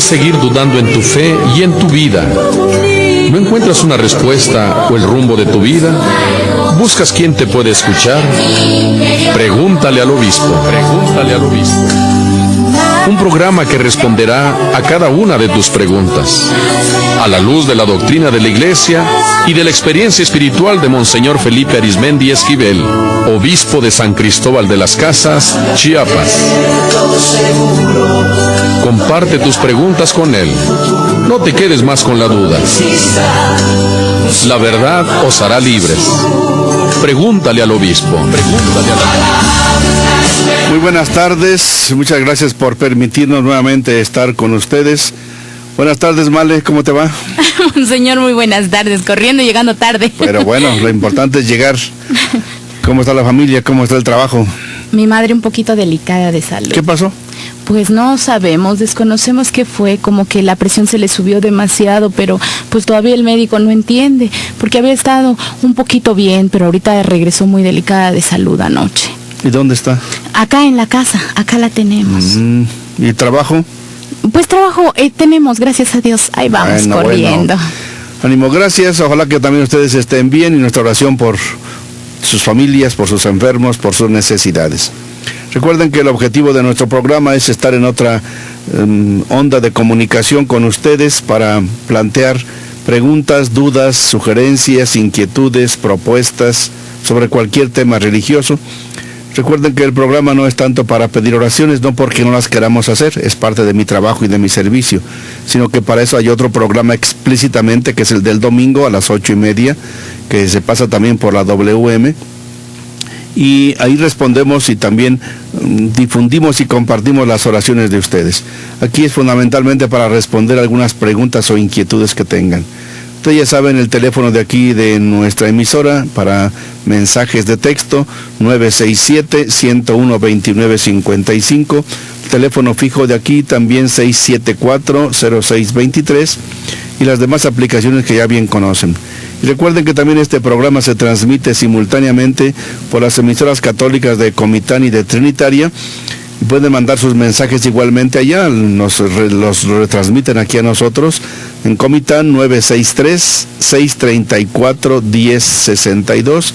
seguir dudando en tu fe y en tu vida? ¿No encuentras una respuesta o el rumbo de tu vida? ¿Buscas quién te puede escuchar? Pregúntale al obispo. Pregúntale al obispo. Un programa que responderá a cada una de tus preguntas, a la luz de la doctrina de la Iglesia y de la experiencia espiritual de Monseñor Felipe Arizmendi Esquivel, obispo de San Cristóbal de las Casas, Chiapas. Comparte tus preguntas con él. No te quedes más con la duda. La verdad os hará libres. Pregúntale al obispo. Pregúntale al obispo. Muy buenas tardes, muchas gracias por permitirnos nuevamente estar con ustedes. Buenas tardes, Male, ¿cómo te va? Señor, muy buenas tardes, corriendo y llegando tarde. Pero bueno, lo importante es llegar. ¿Cómo está la familia? ¿Cómo está el trabajo? Mi madre un poquito delicada de salud. ¿Qué pasó? Pues no sabemos, desconocemos qué fue, como que la presión se le subió demasiado, pero pues todavía el médico no entiende, porque había estado un poquito bien, pero ahorita regresó muy delicada de salud anoche. ¿Y dónde está? Acá en la casa, acá la tenemos. ¿Y trabajo? Pues trabajo tenemos, gracias a Dios, ahí vamos corriendo. Bueno. Ánimo, gracias, ojalá que también ustedes estén bien y nuestra oración por sus familias, por sus enfermos, por sus necesidades. Recuerden que el objetivo de nuestro programa es estar en otra onda de comunicación con ustedes para plantear preguntas, dudas, sugerencias, inquietudes, propuestas sobre cualquier tema religioso. Recuerden que el programa no es tanto para pedir oraciones, no porque no las queramos hacer, es parte de mi trabajo y de mi servicio, sino que para eso hay otro programa explícitamente, que es el del domingo a las 8:30, que se pasa también por la WM, y ahí respondemos y también difundimos y compartimos las oraciones de ustedes. Aquí es fundamentalmente para responder algunas preguntas o inquietudes que tengan. Ustedes ya saben el teléfono de aquí de nuestra emisora para mensajes de texto, 967-101-2955. El teléfono fijo de aquí también 674-0623 y las demás aplicaciones que ya bien conocen. Y recuerden que también este programa se transmite simultáneamente por las emisoras católicas de Comitán y de Trinitaria. Pueden mandar sus mensajes igualmente allá, los retransmiten aquí a nosotros en Comitán 963-634-1062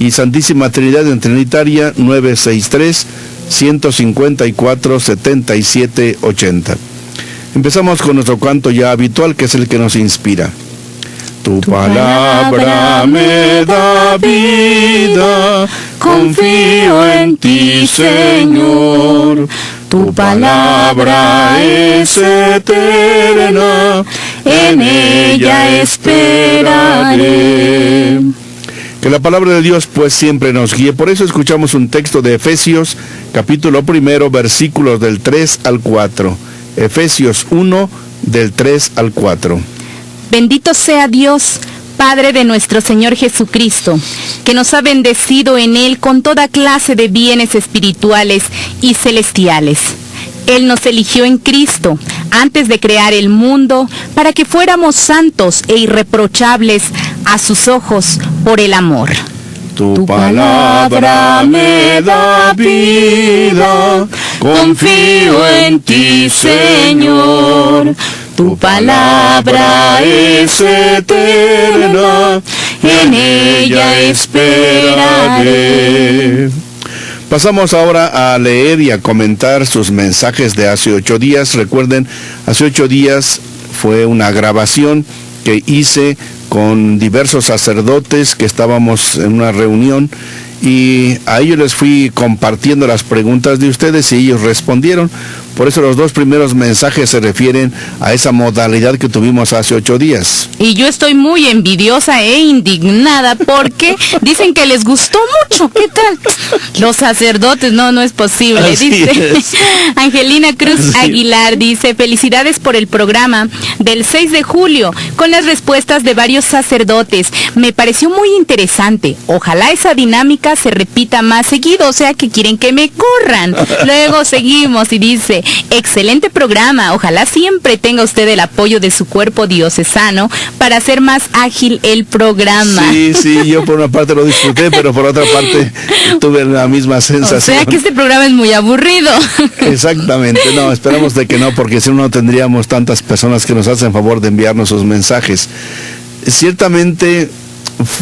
y Santísima Trinidad en Trinitaria 963-154-7780. Empezamos con nuestro canto ya habitual, que es el que nos inspira. Tu palabra me da vida, confío en ti, Señor. Tu palabra es eterna, en ella esperaré. Que la palabra de Dios pues siempre nos guíe. Por eso escuchamos un texto de Efesios, capítulo 1, versículos del 3 al 4. Efesios 1, del 3 al 4. Bendito sea Dios, Padre de nuestro Señor Jesucristo, que nos ha bendecido en Él con toda clase de bienes espirituales y celestiales. Él nos eligió en Cristo antes de crear el mundo para que fuéramos santos e irreprochables a sus ojos por el amor. Tu palabra me da vida, confío en ti, Señor. Tu palabra es eterna, en ella esperaré. Pasamos ahora a leer y a comentar sus mensajes de hace 8 días. Recuerden, hace 8 días fue una grabación que hice con diversos sacerdotes que estábamos en una reunión y a ellos les fui compartiendo las preguntas de ustedes y ellos respondieron. Por eso los 2 primeros mensajes se refieren a esa modalidad que tuvimos hace 8 días. Y yo estoy muy envidiosa e indignada porque dicen que les gustó mucho. ¿Qué tal? Los sacerdotes, no es posible. Así dice es. Angelina Cruz Sí. Aguilar dice: felicidades por el programa del 6 de julio con las respuestas de varios sacerdotes. Me pareció muy interesante. Ojalá esa dinámica podcast se repita más seguido, o sea que quieren que me corran. Luego seguimos y dice, excelente programa, ojalá siempre tenga usted el apoyo de su cuerpo diocesano para hacer más ágil el programa. Sí, yo por una parte lo disfruté, pero por otra parte tuve la misma sensación. O sea que este programa es muy aburrido. Exactamente, no, esperamos de que no, porque si no tendríamos tantas personas que nos hacen favor de enviarnos sus mensajes. Ciertamente,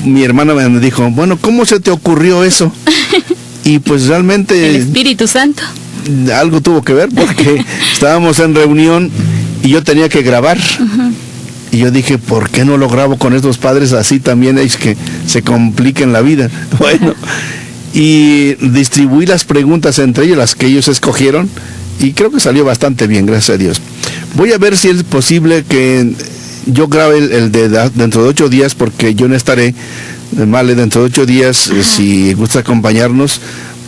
mi hermana me dijo, bueno, ¿cómo se te ocurrió eso? Y pues realmente... El Espíritu Santo. Algo tuvo que ver, porque estábamos en reunión y yo tenía que grabar. Y yo dije, ¿por qué no lo grabo con estos padres? Así también es que se compliquen la vida. Bueno, y distribuí las preguntas entre ellos, las que ellos escogieron, y creo que salió bastante bien, gracias a Dios. Voy a ver si es posible que yo grabe el de dentro de 8 días, porque yo no estaré. Vale, dentro de 8 días, si gusta acompañarnos,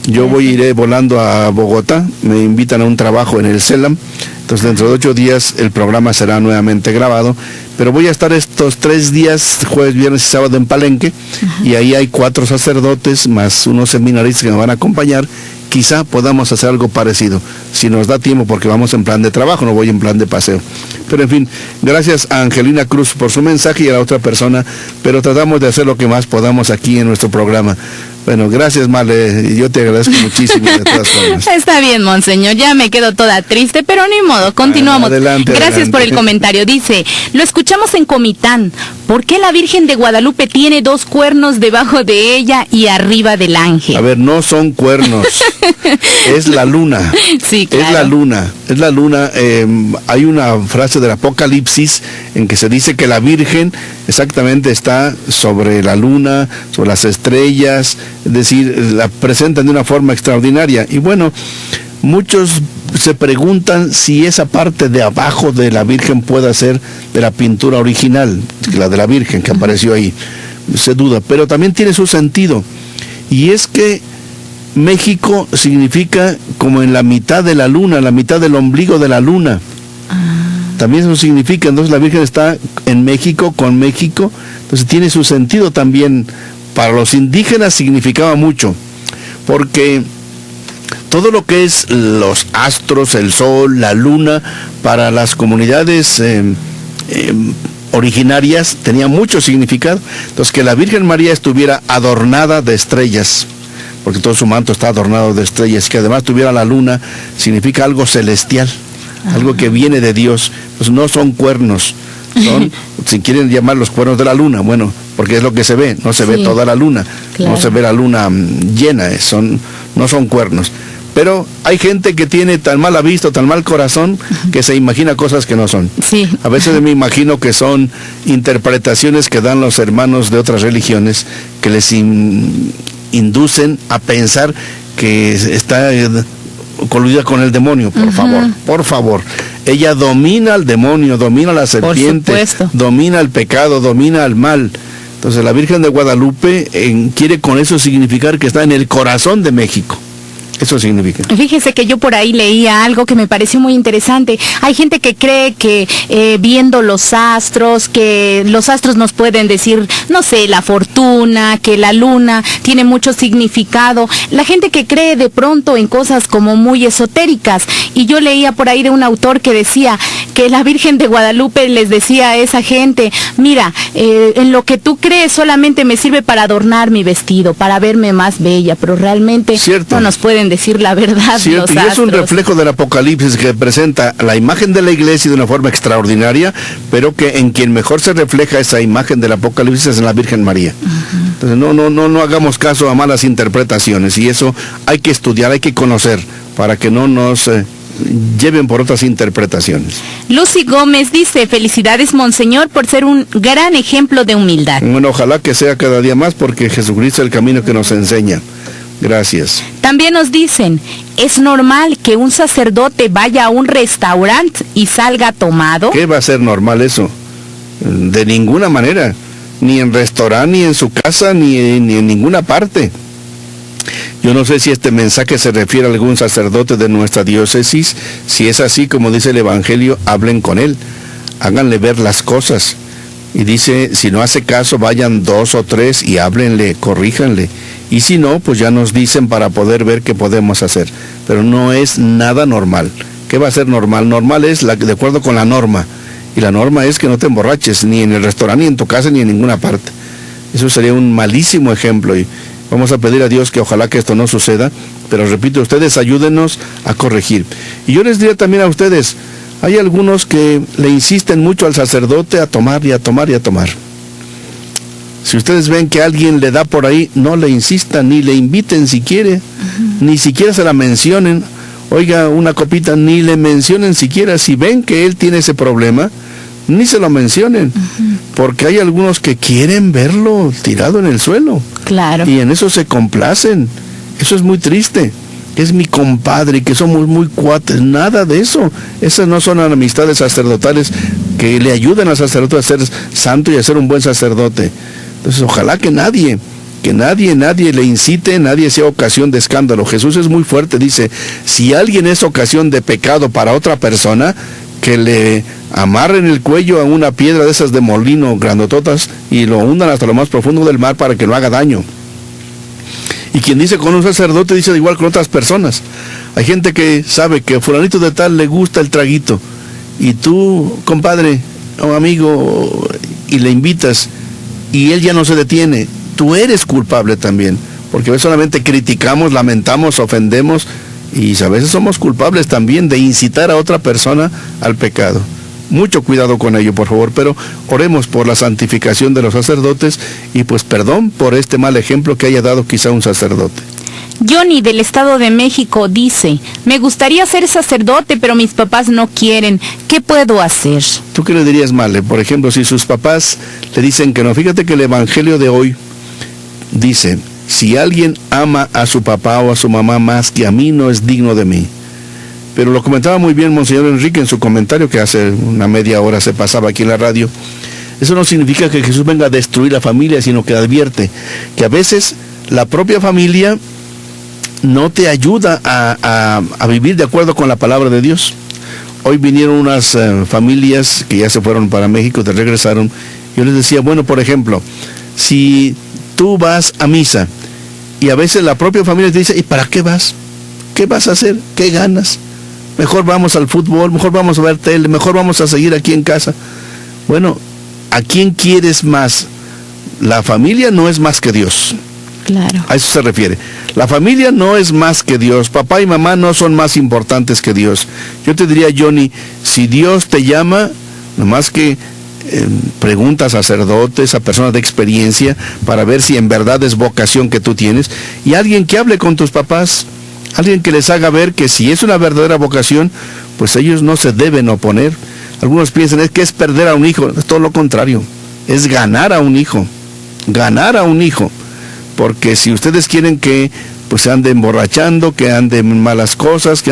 yo iré volando a Bogotá, me invitan a un trabajo en el CELAM, entonces dentro de 8 días el programa será nuevamente grabado, pero voy a estar estos 3 días, jueves, viernes y sábado en Palenque, y ahí hay 4 sacerdotes más unos seminaristas que me van a acompañar. Quizá podamos hacer algo parecido, si nos da tiempo, porque vamos en plan de trabajo, no voy en plan de paseo. Pero en fin, gracias a Angelina Cruz por su mensaje y a la otra persona, pero tratamos de hacer lo que más podamos aquí en nuestro programa. Bueno, gracias, Male, yo te agradezco muchísimo de todas formas. Está bien, monseñor, ya me quedo toda triste, pero ni modo, continuamos. Adelante, gracias adelante. por el comentario. Dice, lo escuchamos en Comitán. ¿Por qué la Virgen de Guadalupe tiene 2 cuernos debajo de ella y arriba del ángel? A ver, no son cuernos, es la luna. Sí, claro. Es la luna. Hay una frase del Apocalipsis en que se dice que la Virgen exactamente está sobre la luna, sobre las estrellas, es decir, la presentan de una forma extraordinaria. Y bueno, muchos se preguntan si esa parte de abajo de la Virgen puede ser de la pintura original, la de la Virgen que apareció ahí. Se duda, pero también tiene su sentido. Y es que México significa como en la mitad de la luna, la mitad del ombligo de la luna. También eso significa, entonces la Virgen está en México, con México, entonces tiene su sentido también. Para los indígenas significaba mucho, porque todo lo que es los astros, el sol, la luna, para las comunidades originarias tenía mucho significado. Entonces que la Virgen María estuviera adornada de estrellas, porque todo su manto está adornado de estrellas, que además tuviera la luna, significa algo celestial, algo que viene de Dios. Pues no son cuernos, son, si quieren llamar los cuernos de la luna, bueno, porque es lo que se ve, no se ve toda la luna, claro. No se ve la luna llena, no son cuernos. Pero hay gente que tiene tan mala vista, tan mal corazón, que se imagina cosas que no son. Sí. A veces me imagino que son interpretaciones que dan los hermanos de otras religiones, que les inducen a pensar que está coludida con el demonio. Por favor. Ella domina al demonio, domina a la serpiente, domina el pecado, domina al mal. Entonces la Virgen de Guadalupe quiere con eso significar que está en el corazón de México. Eso significa. Fíjese que yo por ahí leía algo que me pareció muy interesante. Hay gente que cree que viendo los astros, que los astros nos pueden decir, no sé, la fortuna, que la luna tiene mucho significado. La gente que cree de pronto en cosas como muy esotéricas. Y yo leía por ahí de un autor que decía que la Virgen de Guadalupe les decía a esa gente, mira, en lo que tú crees solamente me sirve para adornar mi vestido, para verme más bella, pero realmente no nos pueden decir la verdad. Cierto, y es un reflejo del Apocalipsis que presenta la imagen de la iglesia de una forma extraordinaria, pero que en quien mejor se refleja esa imagen del Apocalipsis es en la Virgen María. Entonces no hagamos caso a malas interpretaciones, y eso hay que estudiar, hay que conocer, para que no nos lleven por otras interpretaciones. Lucy Gómez dice, felicidades, monseñor, por ser un gran ejemplo de humildad. Bueno, ojalá que sea cada día más, porque Jesucristo es el camino que nos enseña. Gracias. También nos dicen, ¿es normal que un sacerdote vaya a un restaurante y salga tomado? ¿Qué va a ser normal eso? De ninguna manera. Ni en restaurante, ni en su casa, ni en ninguna parte. Yo no sé si este mensaje se refiere a algún sacerdote de nuestra diócesis. Si es así, como dice el Evangelio, hablen con él. Háganle ver las cosas. Y dice, si no hace caso, vayan 2 o 3 y háblenle, corríjanle. Y si no, pues ya nos dicen para poder ver qué podemos hacer. Pero no es nada normal. ¿Qué va a ser normal? Normal es de acuerdo con la norma. Y la norma es que no te emborraches, ni en el restaurante, ni en tu casa, ni en ninguna parte. Eso sería un malísimo ejemplo. Y vamos a pedir a Dios que ojalá que esto no suceda. Pero repito, ustedes ayúdenos a corregir. Y yo les diría también a ustedes, hay algunos que le insisten mucho al sacerdote a tomar y a tomar y a tomar. Si ustedes ven que alguien le da por ahí, no le insistan, ni le inviten si quiere, ni siquiera se la mencionen. Oiga, una copita, ni le mencionen siquiera. Si ven que él tiene ese problema, ni se lo mencionen, porque hay algunos que quieren verlo tirado en el suelo. Claro. Y en eso se complacen. Eso es muy triste. Es mi compadre, que somos muy cuates. Nada de eso. Esas no son amistades sacerdotales que le ayuden al sacerdote a ser santo y a ser un buen sacerdote. Entonces, ojalá que nadie le incite, nadie sea ocasión de escándalo. Jesús es muy fuerte, dice, si alguien es ocasión de pecado para otra persona, que le amarren el cuello a una piedra de esas de molino grandototas y lo hundan hasta lo más profundo del mar para que no haga daño. Y quien dice con un sacerdote dice igual con otras personas. Hay gente que sabe que a fulanito de tal le gusta el traguito y tú, compadre o amigo, y le invitas y él ya no se detiene, tú eres culpable también, porque a veces solamente criticamos, lamentamos, ofendemos y a veces somos culpables también de incitar a otra persona al pecado. Mucho cuidado con ello, por favor, pero oremos por la santificación de los sacerdotes y pues perdón por este mal ejemplo que haya dado quizá un sacerdote. Johnny del Estado de México dice, me gustaría ser sacerdote, pero mis papás no quieren. ¿Qué puedo hacer? ¿Tú qué le dirías, Male? Por ejemplo, si sus papás le dicen que no, fíjate que el Evangelio de hoy dice, si alguien ama a su papá o a su mamá más que a mí, no es digno de mí. Pero lo comentaba muy bien Monseñor Enrique en su comentario, que hace una media hora se pasaba aquí en la radio. Eso no significa que Jesús venga a destruir la familia, sino que advierte que a veces la propia familia no te ayuda a vivir de acuerdo con la palabra de Dios. Hoy vinieron unas familias que ya se fueron para México, te regresaron. Yo les decía, bueno, por ejemplo, si tú vas a misa y a veces la propia familia te dice, ¿y para qué vas? ¿Qué vas a hacer? ¿Qué ganas? Mejor vamos al fútbol, mejor vamos a ver tele, mejor vamos a seguir aquí en casa. Bueno, ¿a quién quieres más? La familia no es más que Dios. Claro. A eso se refiere. La familia no es más que Dios. Papá y mamá no son más importantes que Dios. Yo te diría, Johnny, si Dios te llama, nomás que pregunta a sacerdotes, a personas de experiencia, para ver si en verdad es vocación que tú tienes, y alguien que hable con tus papás, alguien que les haga ver que si es una verdadera vocación, pues ellos no se deben oponer. Algunos piensan es que es perder a un hijo. Es todo lo contrario. Es ganar a un hijo. Ganar a un hijo. Porque si ustedes quieren que pues se ande emborrachando, que ande en malas cosas,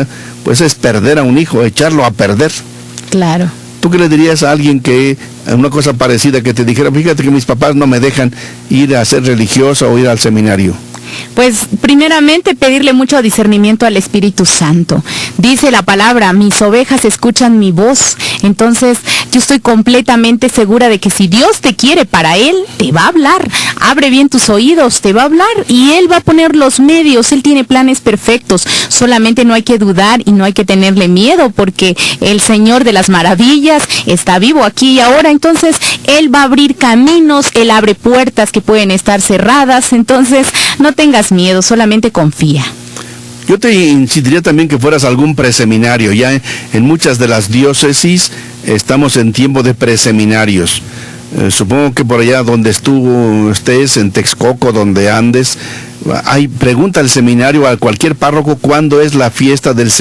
pues es perder a un hijo, echarlo a perder. Claro. ¿Tú qué le dirías a alguien que, una cosa parecida, que te dijera, fíjate que mis papás no me dejan ir a ser religioso o ir al seminario? Pues primeramente pedirle mucho discernimiento al Espíritu Santo. Dice la palabra, mis ovejas escuchan mi voz. Entonces yo estoy completamente segura de que si Dios te quiere para Él, te va a hablar. Abre bien tus oídos, te va a hablar y Él va a poner los medios. Él tiene planes perfectos. Solamente no hay que dudar y no hay que tenerle miedo porque el Señor de las maravillas está vivo aquí y ahora. Entonces Él va a abrir caminos, Él abre puertas que pueden estar cerradas. Entonces no tengas miedo, solamente confía. Yo te insistiría también que fueras a algún preseminario. Ya en muchas de las diócesis estamos en tiempo de preseminarios. Supongo que por allá donde estés, en Texcoco, donde andes, pregunta al seminario, a cualquier párroco, ¿cuándo es la fiesta del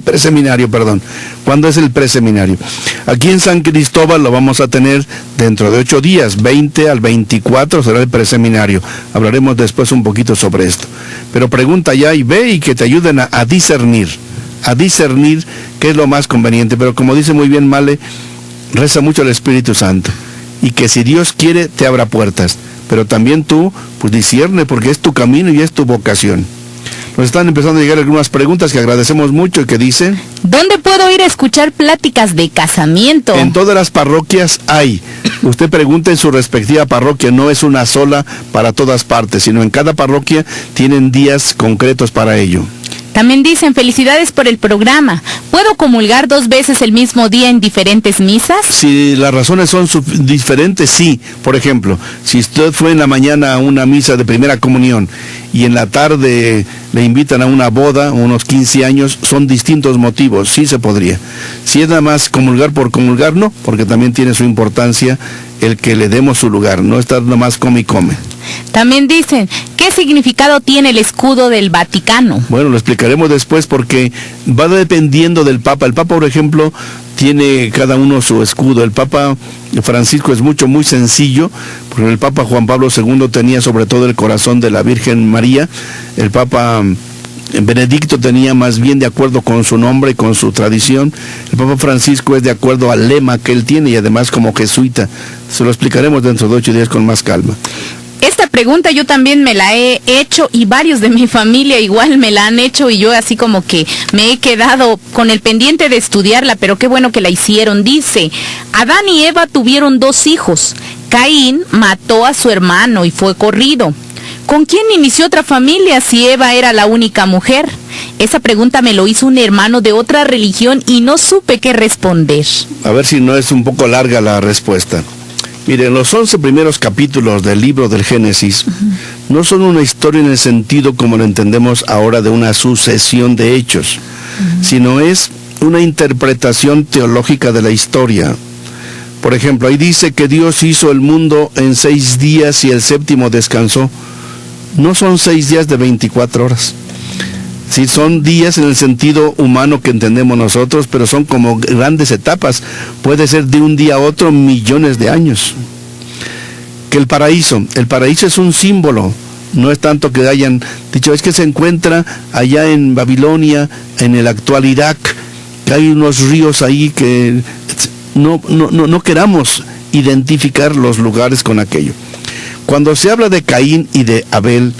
preseminario, perdón? ¿Cuándo es el preseminario? Aquí en San Cristóbal lo vamos a tener dentro de 8 días, 20 al 24 será el preseminario. Hablaremos después un poquito sobre esto. Pero pregunta ya y ve y que te ayuden a discernir qué es lo más conveniente. Pero como dice muy bien Male, reza mucho al Espíritu Santo. Y que si Dios quiere, te abra puertas. Pero también tú, pues discierne, porque es tu camino y es tu vocación. Nos están empezando a llegar algunas preguntas que agradecemos mucho y que dicen: ¿dónde puedo ir a escuchar pláticas de casamiento? En todas las parroquias hay. Usted pregunte en su respectiva parroquia, no es una sola para todas partes, sino en cada parroquia tienen días concretos para ello. También dicen: felicidades por el programa. ¿Puedo comulgar 2 veces el mismo día en diferentes misas? Si las razones son diferentes, sí. Por ejemplo, si usted fue en la mañana a una misa de primera comunión y en la tarde le invitan a una boda, unos 15 años, son distintos motivos, sí se podría. Si es nada más comulgar por comulgar, no, porque también tiene su importancia el que le demos su lugar, no estar nada más come y come. También dicen: ¿qué significado tiene el escudo del Vaticano? Bueno, lo explicaremos después porque va dependiendo del Papa. El Papa, por ejemplo, tiene cada uno su escudo. El Papa Francisco es muy sencillo, porque el Papa Juan Pablo II tenía sobre todo el corazón de la Virgen María. El Papa Benedicto tenía más bien de acuerdo con su nombre y con su tradición. El Papa Francisco es de acuerdo al lema que él tiene y además como jesuita. Se lo explicaremos dentro de 8 días con más calma. Esta pregunta yo también me la he hecho y varios de mi familia igual me la han hecho y yo así como que me he quedado con el pendiente de estudiarla, pero qué bueno que la hicieron. Dice: Adán y Eva tuvieron 2 hijos. Caín mató a su hermano y fue corrido. ¿Con quién inició otra familia si Eva era la única mujer? Esa pregunta me lo hizo un hermano de otra religión y no supe qué responder. A ver si no es un poco larga la respuesta. Miren, los 11 primeros capítulos del libro del Génesis no son una historia en el sentido como lo entendemos ahora de una sucesión de hechos, sino es una interpretación teológica de la historia. Por ejemplo, ahí dice que Dios hizo el mundo en 6 días y el 7º descansó. No son 6 días de 24 horas. Sí, son días en el sentido humano que entendemos nosotros, pero son como grandes etapas. Puede ser de un día a otro millones de años. Que el paraíso es un símbolo. No es tanto que hayan dicho, es que se encuentra allá en Babilonia, en el actual Irak, que hay unos ríos ahí que no queramos identificar los lugares con aquello. Cuando se habla de Caín y de Abel,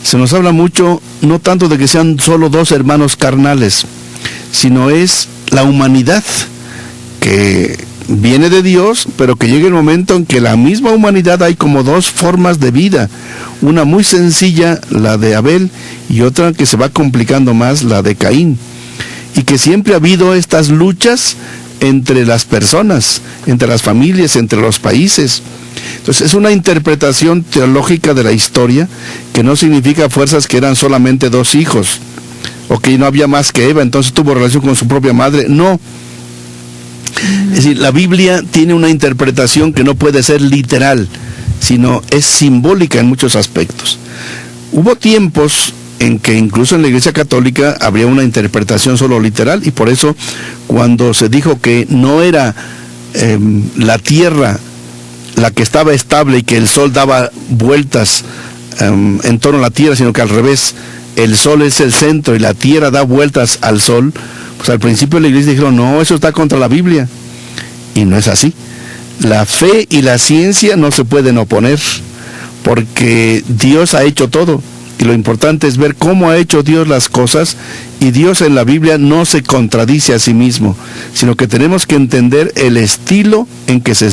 se nos habla mucho, no tanto de que sean solo 2 hermanos carnales, sino es la humanidad que viene de Dios, pero que llega el momento en que la misma humanidad hay como 2 formas de vida, una muy sencilla, la de Abel, y otra que se va complicando más, la de Caín, y que siempre ha habido estas luchas entre las personas, entre las familias, entre los países. Entonces es una interpretación teológica de la historia que no significa fuerzas que eran solamente 2 hijos o que no había más que Eva, entonces tuvo relación con su propia madre. No. Es decir, la Biblia tiene una interpretación que no puede ser literal, sino es simbólica en muchos aspectos. Hubo tiempos en que incluso en la Iglesia Católica habría una interpretación solo literal, y por eso cuando se dijo que no era la tierra la que estaba estable y que el sol daba vueltas en torno a la tierra, sino que al revés, el sol es el centro y la tierra da vueltas al sol, pues al principio la Iglesia dijeron, no, eso está contra la Biblia, y no es así. La fe y la ciencia no se pueden oponer, porque Dios ha hecho todo, y lo importante es ver cómo ha hecho Dios las cosas, y Dios en la Biblia no se contradice a sí mismo, sino que tenemos que entender el estilo en que se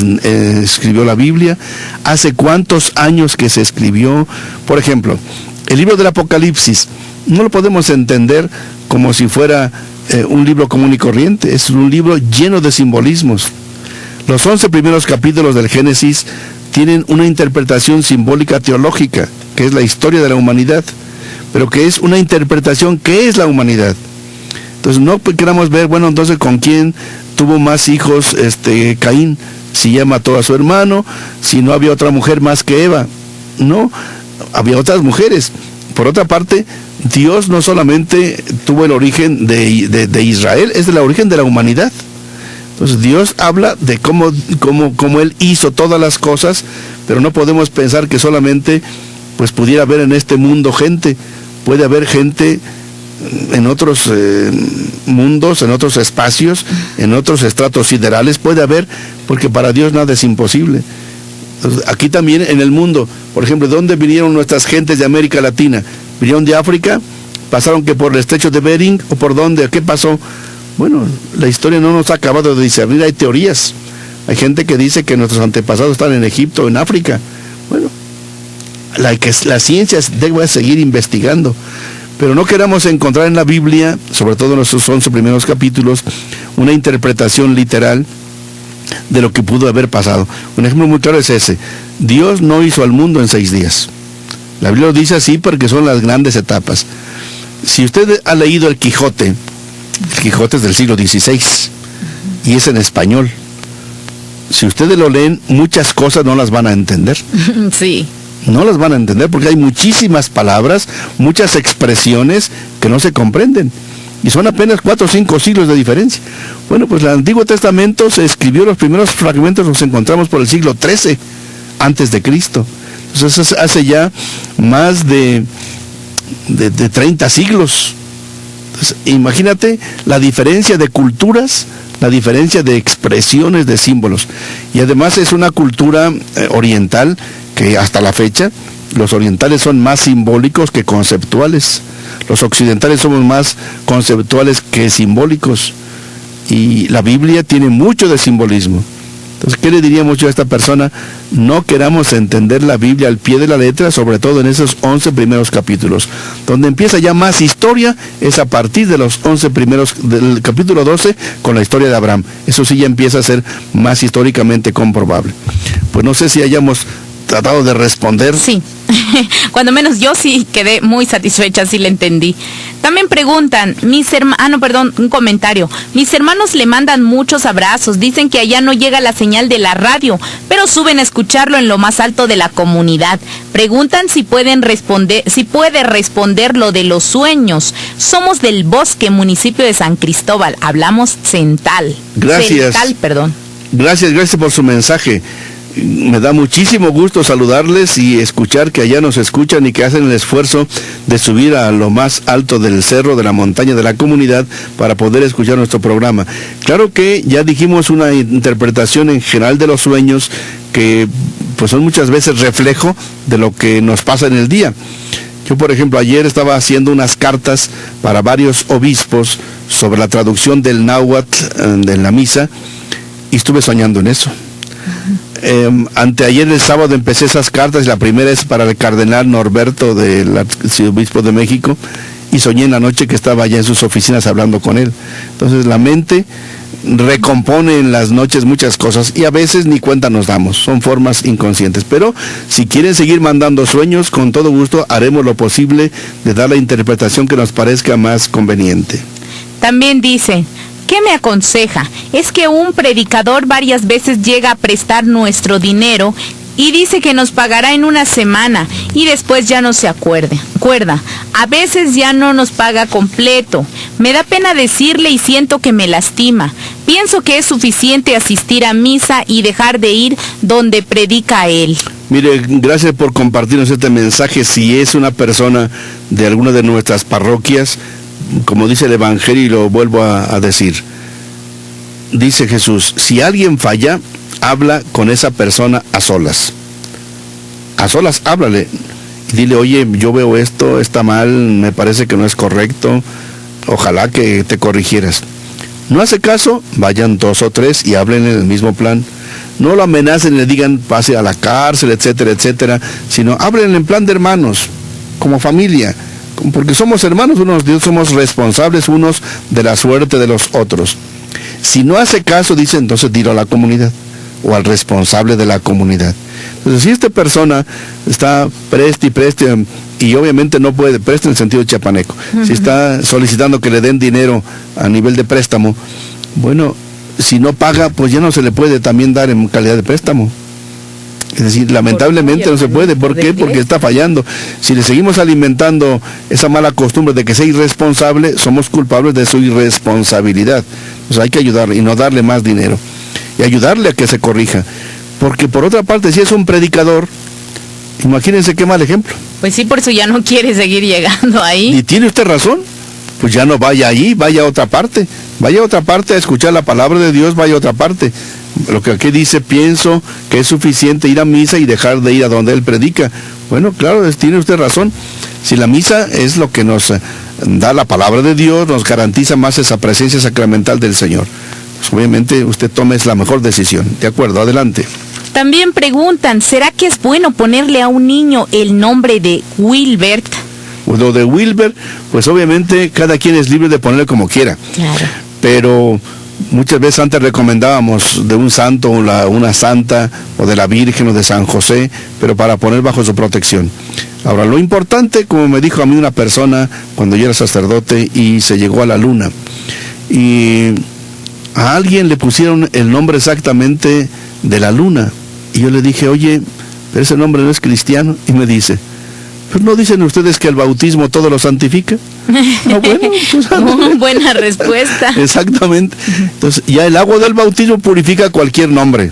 escribió la Biblia, hace cuántos años que se escribió. Por ejemplo, el libro del Apocalipsis no lo podemos entender como si fuera un libro común y corriente, es un libro lleno de simbolismos. Los 11 primeros capítulos del Génesis tienen una interpretación simbólica teológica, que es la historia de la humanidad, pero que es una interpretación que es la humanidad. Entonces no queramos ver, bueno, entonces con quién tuvo más hijos Caín, si ya mató a su hermano, si no había otra mujer más que Eva. No, había otras mujeres. Por otra parte, Dios no solamente tuvo el origen de Israel, es el origen de la humanidad. Entonces Dios habla de cómo Él hizo todas las cosas, pero no podemos pensar que solamente pues pudiera haber en este mundo gente. Puede haber gente en otros mundos, en otros espacios, en otros estratos siderales, puede haber, porque para Dios nada es imposible. Entonces, aquí también en el mundo, por ejemplo, ¿de dónde vinieron nuestras gentes de América Latina? ¿Vinieron de África? ¿Pasaron que por el estrecho de Bering o por dónde? ¿Qué pasó? Bueno, la historia no nos ha acabado de discernir, hay teorías. Hay gente que dice que nuestros antepasados están en Egipto o en África. Bueno, la ciencia debe seguir investigando. Pero no queramos encontrar en la Biblia, sobre todo en los 11 primeros capítulos, una interpretación literal de lo que pudo haber pasado. Un ejemplo muy claro es ese. Dios no hizo al mundo en 6 días. La Biblia lo dice así porque son las grandes etapas. Si usted ha leído el Quijote es del siglo XVI y es en español. Si ustedes lo leen, muchas cosas no las van a entender. Sí. No las van a entender porque hay muchísimas palabras, muchas expresiones que no se comprenden. Y son apenas 4 o 5 siglos de diferencia. Bueno, pues el Antiguo Testamento se escribió, los primeros fragmentos los encontramos por el siglo XIII, antes de Cristo. Entonces hace ya más de 30 siglos. Entonces, imagínate la diferencia de culturas, la diferencia de expresiones, de símbolos. Y además es una cultura oriental que hasta la fecha los orientales son más simbólicos que conceptuales. Los occidentales somos más conceptuales que simbólicos. Y la Biblia tiene mucho de simbolismo. Entonces, ¿qué le diríamos yo a esta persona? No queramos entender la Biblia al pie de la letra, sobre todo en esos 11 primeros capítulos. Donde empieza ya más historia es a partir de los 11 primeros, del capítulo 12, con la historia de Abraham. Eso sí ya empieza a ser más históricamente comprobable. Pues no sé si hayamos tratado de responder. Sí, cuando menos yo sí quedé muy satisfecha, sí le entendí. También preguntan, un comentario. Mis hermanos le mandan muchos abrazos, dicen que allá no llega la señal de la radio, pero suben a escucharlo en lo más alto de la comunidad. Preguntan si puede responder lo de los sueños. Somos del Bosque, municipio de San Cristóbal, hablamos Cental. Gracias. Cental, perdón. Gracias por su mensaje. Me da muchísimo gusto saludarles y escuchar que allá nos escuchan y que hacen el esfuerzo de subir a lo más alto del cerro, de la montaña de la comunidad para poder escuchar nuestro programa. Claro que ya dijimos una interpretación en general de los sueños que pues son muchas veces reflejo de lo que nos pasa en el día. Yo, por ejemplo, ayer estaba haciendo unas cartas para varios obispos sobre la traducción del náhuatl de la misa y estuve soñando en eso. Anteayer, el sábado, empecé esas cartas. La primera es para el cardenal Norberto, del arzobispo de México, y soñé en la noche que estaba allá en sus oficinas hablando con él. Entonces la mente recompone en las noches muchas cosas y a veces ni cuenta nos damos, son formas inconscientes. Pero si quieren seguir mandando sueños, con todo gusto haremos lo posible de dar la interpretación que nos parezca más conveniente. También dice: ¿qué me aconseja? Es que un predicador varias veces llega a prestar nuestro dinero y dice que nos pagará en una semana y después ya no se acuerda. A veces ya no nos paga completo. Me da pena decirle y siento que me lastima. Pienso que es suficiente asistir a misa y dejar de ir donde predica él. Mire, gracias por compartirnos este mensaje. Si es una persona de alguna de nuestras parroquias, como dice el Evangelio, y lo vuelvo a decir, dice Jesús, si alguien falla, habla con esa persona a solas. A solas háblale. Dile: oye, yo veo esto, está mal, me parece que no es correcto, ojalá que te corrigieras. No hace caso, vayan 2 o 3 y hablen en el mismo plan. No lo amenacen y le digan pase a la cárcel, etcétera, etcétera, sino hablen en plan de hermanos, como familia. Porque somos hermanos unos de Dios, somos responsables unos de la suerte de los otros. Si no hace caso, dice, entonces dilo a la comunidad o al responsable de la comunidad. Entonces, si esta persona está preste y obviamente no puede, preste en el sentido chapaneco, si está solicitando que le den dinero a nivel de préstamo, bueno, si no paga, pues ya no se le puede también dar en calidad de préstamo. Es decir, lamentablemente no se puede. ¿Por qué? Porque está fallando. Si le seguimos alimentando esa mala costumbre de que sea irresponsable, somos culpables de su irresponsabilidad. Pues hay que ayudarle y no darle más dinero. Y ayudarle a que se corrija. Porque por otra parte, si es un predicador, imagínense qué mal ejemplo. Pues sí, por eso ya no quiere seguir llegando ahí. Y tiene usted razón. Pues ya no vaya allí, vaya a otra parte. Vaya a otra parte a escuchar la palabra de Dios, vaya a otra parte. Lo que aquí dice, pienso que es suficiente ir a misa y dejar de ir a donde él predica. Bueno, claro, tiene usted razón. Si la misa es lo que nos da la palabra de Dios, nos garantiza más esa presencia sacramental del Señor. Pues obviamente usted tome la mejor decisión. De acuerdo, adelante. También preguntan, ¿será que es bueno ponerle a un niño el nombre de Wilbert? Pues lo de Wilbert, pues obviamente cada quien es libre de ponerle como quiera. Claro. Pero muchas veces antes recomendábamos de un santo o una santa, o de la Virgen o de San José, pero para poner bajo su protección. Ahora, lo importante, como me dijo a mí una persona cuando yo era sacerdote y se llegó a la luna, y a alguien le pusieron el nombre exactamente de la luna, y yo le dije, oye, pero ese nombre no es cristiano, y me dice, ¿pero no dicen ustedes que el bautismo todo lo santifica? No, bueno, pues, buena respuesta. Exactamente. Entonces, ya el agua del bautismo purifica cualquier nombre.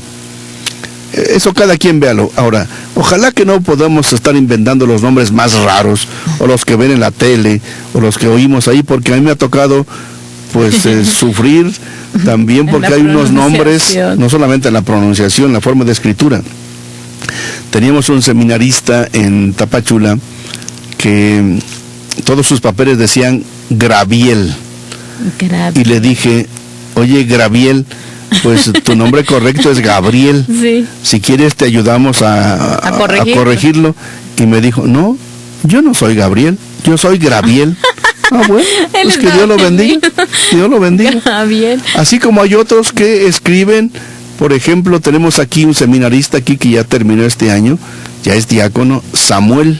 Eso cada quien véalo. Ahora, ojalá que no podamos estar inventando los nombres más raros, o los que ven en la tele, o los que oímos ahí, porque a mí me ha tocado pues sufrir también, porque hay unos nombres, no solamente en la pronunciación, la forma de escritura. Teníamos un seminarista en Tapachula que todos sus papeles decían Graviel. Y le dije, oye, Graviel, pues tu nombre correcto es Gabriel. Sí. Si quieres te ayudamos a corregirlo. Y me dijo, no, yo no soy Gabriel, yo soy Graviel. Ah, bueno, pues que Dios lo bendiga. Dios lo bendiga. Gabriel. Así como hay otros que escriben, por ejemplo, tenemos aquí un seminarista aquí que ya terminó este año, ya es diácono, Samuel,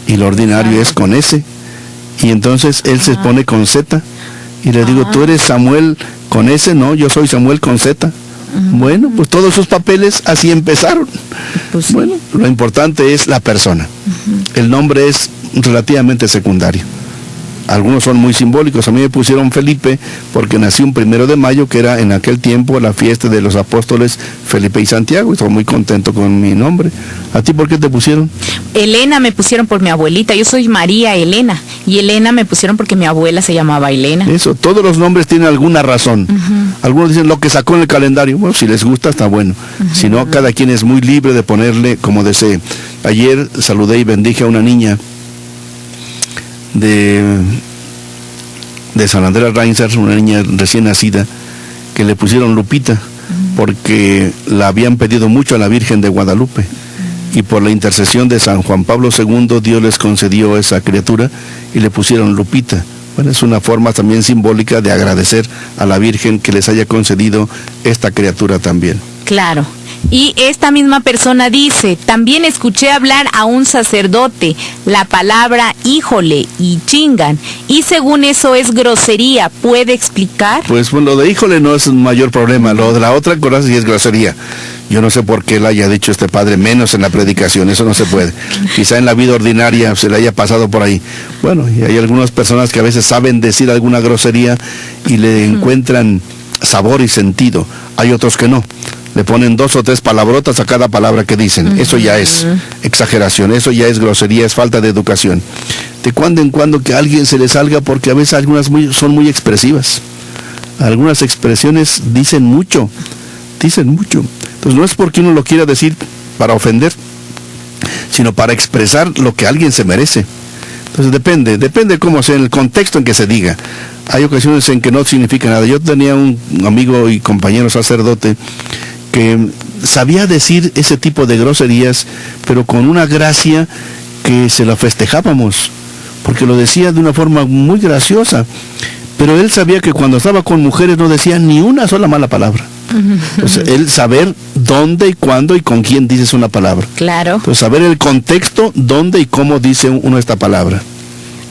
y lo ordinario es con S. Y entonces él se pone con Z. Y le digo, ¿tú eres Samuel con S? No, yo soy Samuel con Z. Bueno, pues todos sus papeles así empezaron. Pues sí. Bueno, lo importante es la persona. El nombre es relativamente secundario. Algunos son muy simbólicos. A mí me pusieron Felipe porque nací un 1 de mayo, que era en aquel tiempo la fiesta de los apóstoles Felipe y Santiago, y estoy muy contento con mi nombre. ¿A ti por qué te pusieron? Elena me pusieron por mi abuelita. Yo soy María Elena, y Elena me pusieron porque mi abuela se llamaba Elena. Eso, todos los nombres tienen alguna razón. Algunos dicen lo que sacó en el calendario. Bueno, si les gusta está bueno. Si no, cada quien es muy libre de ponerle como desee. Ayer saludé y bendije a una niña de San Andrés Reinsar, una niña recién nacida, que le pusieron Lupita, porque la habían pedido mucho a la Virgen de Guadalupe, y por la intercesión de San Juan Pablo II, Dios les concedió esa criatura, y le pusieron Lupita. Bueno, es una forma también simbólica de agradecer a la Virgen que les haya concedido esta criatura también. Claro. Y esta misma persona dice, también escuché hablar a un sacerdote la palabra híjole y chingan, y según eso es grosería, ¿puede explicar? Pues bueno, lo de híjole no es un mayor problema, lo de la otra cosa sí es grosería. Yo no sé por qué le haya dicho este padre, menos en la predicación, eso no se puede. Quizá en la vida ordinaria se le haya pasado por ahí. Bueno, y hay algunas personas que a veces saben decir alguna grosería y le encuentran sabor y sentido. Hay otros que no. Le ponen 2 o 3 palabrotas a cada palabra que dicen. Eso ya es exageración, eso ya es grosería, es falta de educación. De cuando en cuando que a alguien se le salga, porque a veces algunas son muy expresivas. Algunas expresiones dicen mucho. Entonces no es porque uno lo quiera decir para ofender, sino para expresar lo que alguien se merece. Entonces depende cómo sea, en el contexto en que se diga. Hay ocasiones en que no significa nada. Yo tenía un amigo y compañero sacerdote que sabía decir ese tipo de groserías, pero con una gracia que se la festejábamos, porque lo decía de una forma muy graciosa. Pero él sabía que cuando estaba con mujeres no decía ni una sola mala palabra. Entonces, él saber dónde y cuándo y con quién dices una palabra. Claro. Entonces, saber el contexto, dónde y cómo dice uno esta palabra.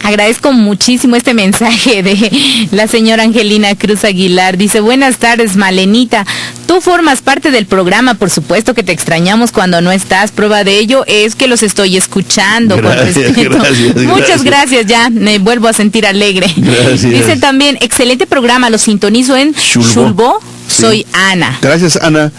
Agradezco muchísimo este mensaje de la señora Angelina Cruz Aguilar. Dice, buenas tardes, Malenita. Tú formas parte del programa, por supuesto que te extrañamos cuando no estás. Prueba de ello es que los estoy escuchando. Gracias, Muchas gracias, ya me vuelvo a sentir alegre. Gracias. Dice también, excelente programa, lo sintonizo en Xulbó. Sí. Soy Ana. Gracias, Ana.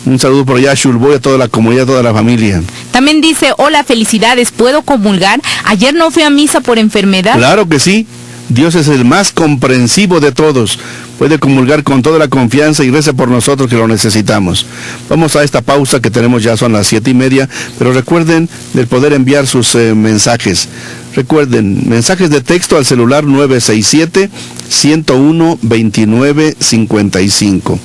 Un saludo por allá a Xulbó y a toda la comunidad, a toda la familia. También dice, hola, felicidades, ¿puedo comulgar? Ayer no fui a misa por enfermedad. Claro que sí. Dios es el más comprensivo de todos. Puede comulgar con toda la confianza y reza por nosotros que lo necesitamos. Vamos a esta pausa que tenemos, ya son las 7:30, pero recuerden del poder enviar sus mensajes. Recuerden, mensajes de texto al celular 967-101-2955.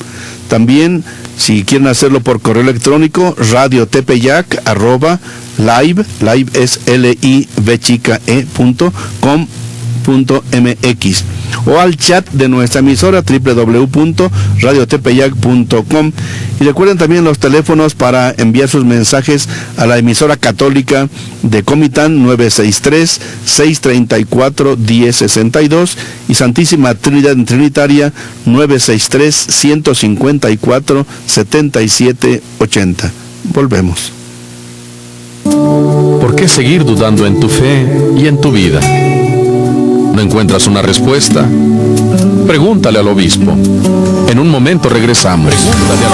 También, si quieren hacerlo por correo electrónico, radiotepeyac@live, live es live.com.mx, o al chat de nuestra emisora www.radiotepeyac.com. Y recuerden también los teléfonos para enviar sus mensajes a la emisora católica de Comitán, 963-634-1062, y Santísima Trinidad Trinitaria, 963-154-7780. Volvemos. ¿Por qué seguir dudando en tu fe y en tu vida? ¿No encuentras una respuesta? Pregúntale al obispo. En un momento regresamos. Pregúntale al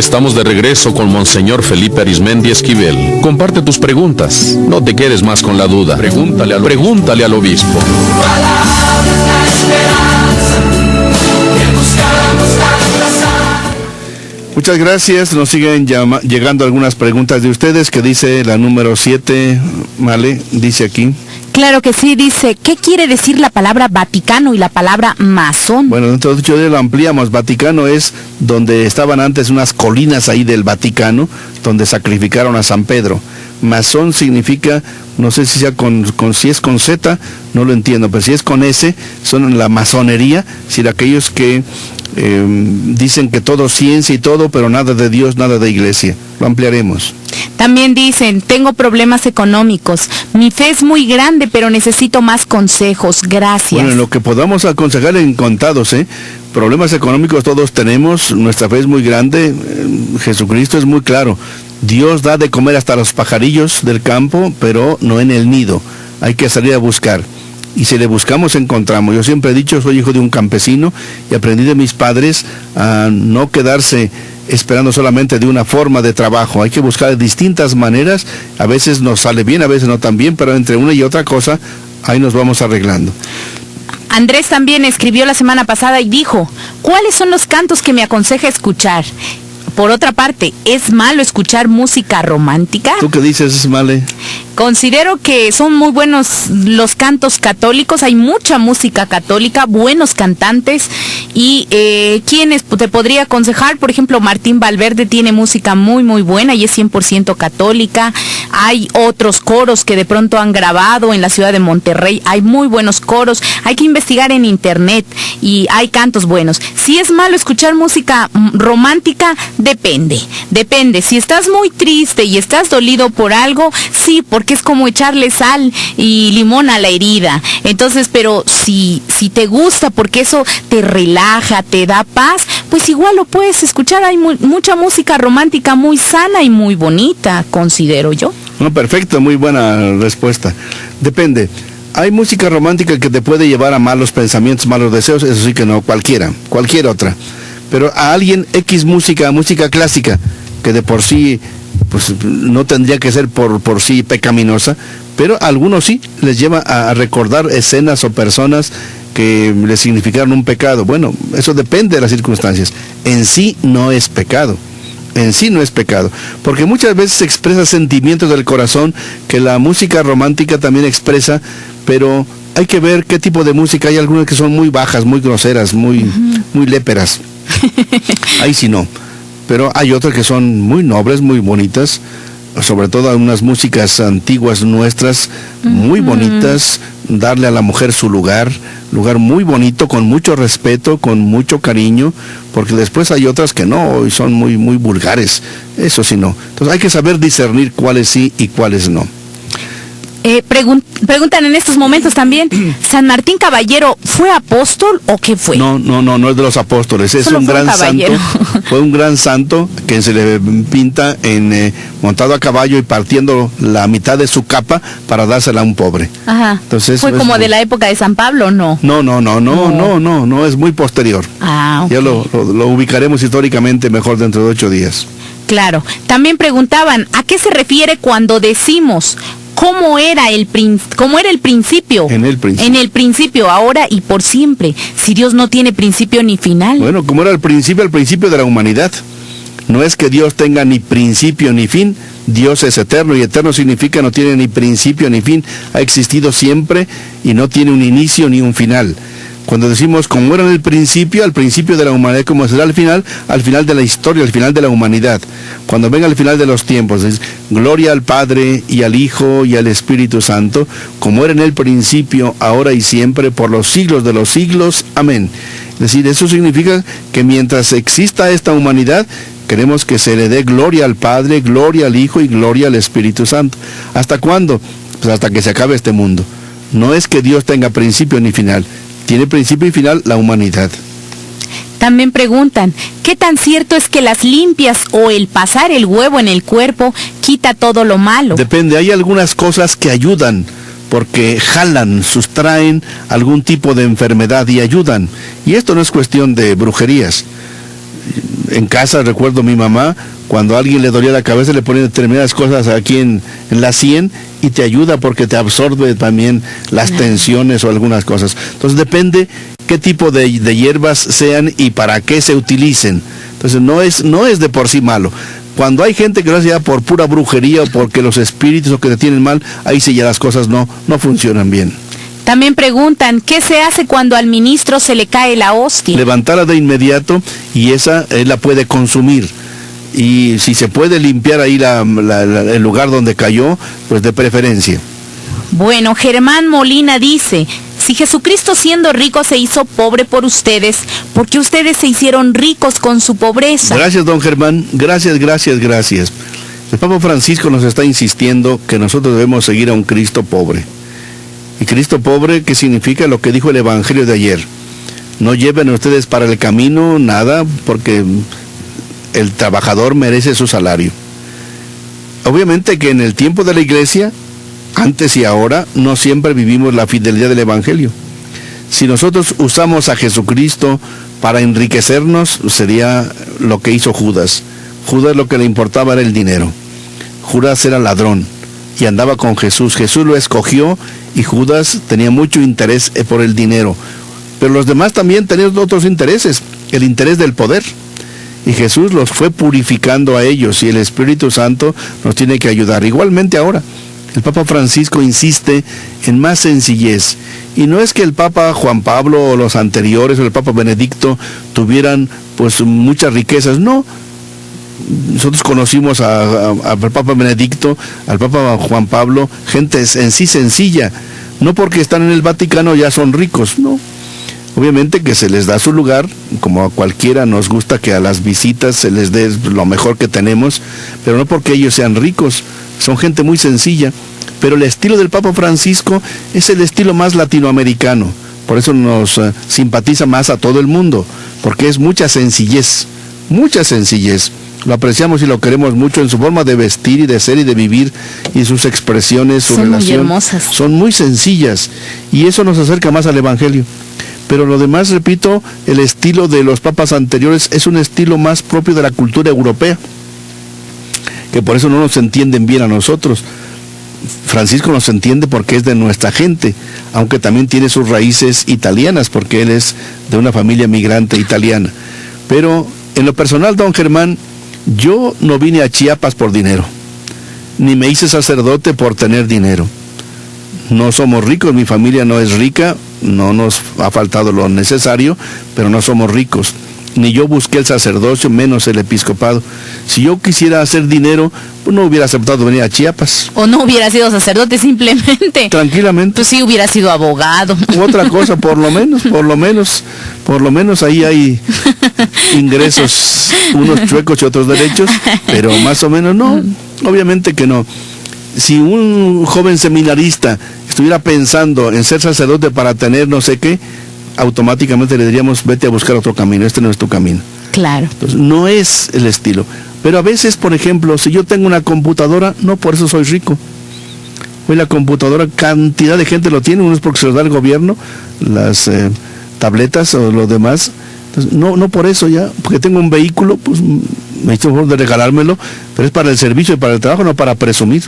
Estamos de regreso con Monseñor Felipe Arizmendi Esquivel. Comparte tus preguntas. No te quedes más con la duda. Pregúntale al obispo. Muchas gracias. Nos siguen llegando algunas preguntas de ustedes, que dice la número 7, Male, dice aquí. Claro que sí, dice, ¿qué quiere decir la palabra Vaticano y la palabra masón? Bueno, dentro de 8 días lo ampliamos. Vaticano es donde estaban antes unas colinas ahí del Vaticano, donde sacrificaron a San Pedro. Masón significa, no sé si sea si es con Z, no lo entiendo, pero si es con S, son la masonería, es decir, aquellos que dicen que todo es ciencia y todo, pero nada de Dios, nada de iglesia. Lo ampliaremos. También dicen, tengo problemas económicos. Mi fe es muy grande, pero necesito más consejos. Gracias. Bueno, en lo que podamos aconsejar en contados, problemas económicos todos tenemos, nuestra fe es muy grande, Jesucristo es muy claro. Dios da de comer hasta los pajarillos del campo, pero no en el nido. Hay que salir a buscar. Y si le buscamos, encontramos. Yo siempre he dicho, soy hijo de un campesino y aprendí de mis padres a no quedarse esperando solamente de una forma de trabajo. Hay que buscar de distintas maneras. A veces nos sale bien, a veces no tan bien, pero entre una y otra cosa, ahí nos vamos arreglando. Andrés también escribió la semana pasada y dijo, ¿cuáles son los cantos que me aconseja escuchar? Por otra parte, ¿es malo escuchar música romántica? ¿Tú qué dices, Male? Considero que son muy buenos los cantos católicos, hay mucha música católica, buenos cantantes, y quienes te podría aconsejar, por ejemplo, Martín Valverde tiene música muy muy buena y es 100% católica. Hay otros coros que de pronto han grabado en la ciudad de Monterrey, hay muy buenos coros, hay que investigar en internet y hay cantos buenos. Si es malo escuchar música romántica, depende, si estás muy triste y estás dolido por algo, sí, porque es como echarle sal y limón a la herida. Entonces, pero si te gusta porque eso te relaja, te da paz, pues igual lo puedes escuchar. Hay mucha música romántica muy sana y muy bonita, considero yo. No, perfecto, muy buena respuesta. Depende. Hay música romántica que te puede llevar a malos pensamientos, malos deseos, eso sí que no, cualquier otra. Pero a alguien música clásica, que de por sí pues no tendría que ser por sí pecaminosa, pero a algunos sí les lleva a recordar escenas o personas que les significaron un pecado. Bueno, eso depende de las circunstancias. En sí no es pecado. Porque muchas veces se expresa sentimientos del corazón que la música romántica también expresa, pero hay que ver qué tipo de música. Hay algunas que son muy bajas, muy groseras, muy léperas. Ahí sí no. Pero hay otras que son muy nobles, muy bonitas, sobre todo unas músicas antiguas nuestras, muy bonitas, darle a la mujer su lugar muy bonito, con mucho respeto, con mucho cariño, porque después hay otras que no, y son muy vulgares, eso sí no. Entonces hay que saber discernir cuáles sí y cuáles no. Preguntan en estos momentos también, ¿San Martín Caballero fue apóstol o qué fue? No es de los apóstoles, es un gran santo, fue un gran santo que se le pinta montado a caballo y partiendo la mitad de su capa para dársela a un pobre. Ajá. Entonces, ¿fue como de la época de San Pablo, no? No, es muy posterior. Ah, okay. Ya lo ubicaremos históricamente mejor dentro de 8 días. Claro. También preguntaban, ¿a qué se refiere cuando decimos ¿cómo era el principio? En el principio, ahora y por siempre. Si Dios no tiene principio ni final. Bueno, como era el principio de la humanidad. No es que Dios tenga ni principio ni fin. Dios es eterno y eterno significa no tiene ni principio ni fin. Ha existido siempre y no tiene un inicio ni un final. Cuando decimos como era en el principio, al principio de la humanidad, como será al final de la historia, al final de la humanidad. Cuando venga al final de los tiempos, es gloria al Padre y al Hijo y al Espíritu Santo, como era en el principio, ahora y siempre, por los siglos de los siglos. Amén. Es decir, eso significa que mientras exista esta humanidad, queremos que se le dé gloria al Padre, gloria al Hijo y gloria al Espíritu Santo. ¿Hasta cuándo? Pues hasta que se acabe este mundo. No es que Dios tenga principio ni final. Tiene principio y final la humanidad. También preguntan, ¿qué tan cierto es que las limpias o el pasar el huevo en el cuerpo quita todo lo malo? Depende, hay algunas cosas que ayudan, porque jalan, sustraen algún tipo de enfermedad y ayudan. Y esto no es cuestión de brujerías. En casa recuerdo mi mamá, cuando a alguien le dolía la cabeza le ponía determinadas cosas aquí en la sien y te ayuda porque te absorbe también las tensiones o algunas cosas. Entonces depende qué tipo de hierbas sean y para qué se utilicen. Entonces no es de por sí malo. Cuando hay gente que lo hace ya por pura brujería o porque los espíritus o que te tienen mal, ahí sí ya las cosas no funcionan bien. También preguntan, ¿qué se hace cuando al ministro se le cae la hostia? Levantarla de inmediato y esa él la puede consumir. Y si se puede limpiar ahí el lugar donde cayó, pues de preferencia. Bueno, Germán Molina dice, si Jesucristo siendo rico se hizo pobre por ustedes, ¿por qué ustedes se hicieron ricos con su pobreza? Gracias, don Germán. Gracias. El Papa Francisco nos está insistiendo que nosotros debemos seguir a un Cristo pobre. Y Cristo pobre, ¿qué significa? Lo que dijo el Evangelio de ayer. No lleven ustedes para el camino nada, porque el trabajador merece su salario. Obviamente que en el tiempo de la iglesia, antes y ahora, no siempre vivimos la fidelidad del Evangelio. Si nosotros usamos a Jesucristo para enriquecernos, sería lo que hizo Judas. Judas lo que le importaba era el dinero. Judas era ladrón y andaba con Jesús. Jesús lo escogió y Judas tenía mucho interés por el dinero. Pero los demás también tenían otros intereses, el interés del poder. Y Jesús los fue purificando a ellos y el Espíritu Santo nos tiene que ayudar. Igualmente ahora, el Papa Francisco insiste en más sencillez. Y no es que el Papa Juan Pablo o los anteriores o el Papa Benedicto tuvieran pues muchas riquezas, no. Nosotros conocimos al Papa Benedicto, al Papa Juan Pablo, gente en sí sencilla. No porque están en el Vaticano ya son ricos, no. Obviamente que se les da su lugar, como a cualquiera nos gusta que a las visitas se les dé lo mejor que tenemos, pero no porque ellos sean ricos, son gente muy sencilla. Pero el estilo del Papa Francisco es el estilo más latinoamericano, por eso nos simpatiza más a todo el mundo, porque es mucha sencillez. Lo apreciamos y lo queremos mucho en su forma de vestir y de ser y de vivir y sus expresiones, su relación. Son muy hermosas. Son muy sencillas y eso nos acerca más al Evangelio. Pero lo demás, repito, el estilo de los papas anteriores es un estilo más propio de la cultura europea, que por eso no nos entienden bien a nosotros. Francisco nos entiende porque es de nuestra gente, aunque también tiene sus raíces italianas, porque él es de una familia migrante italiana. Pero en lo personal, don Germán, yo no vine a Chiapas por dinero, ni me hice sacerdote por tener dinero. No somos ricos, mi familia no es rica, no nos ha faltado lo necesario, pero no somos ricos. Ni yo busqué el sacerdocio, menos el episcopado. Si yo quisiera hacer dinero, pues no hubiera aceptado venir a Chiapas. O no hubiera sido sacerdote simplemente. Tranquilamente. Pues sí hubiera sido abogado. U otra cosa, por lo menos ahí hay ingresos, unos chuecos y otros derechos, pero más o menos no, obviamente que no. Si un joven seminarista estuviera pensando en ser sacerdote para tener no sé qué, automáticamente le diríamos, vete a buscar otro camino, este no es tu camino. Claro. Entonces, no es el estilo. Pero a veces, por ejemplo, si yo tengo una computadora, no por eso soy rico. Hoy la computadora, cantidad de gente lo tiene, uno es porque se lo da el gobierno, las tabletas o lo demás. Entonces, no por eso ya, porque tengo un vehículo, pues me hizo el favor de regalármelo, pero es para el servicio y para el trabajo, no para presumir.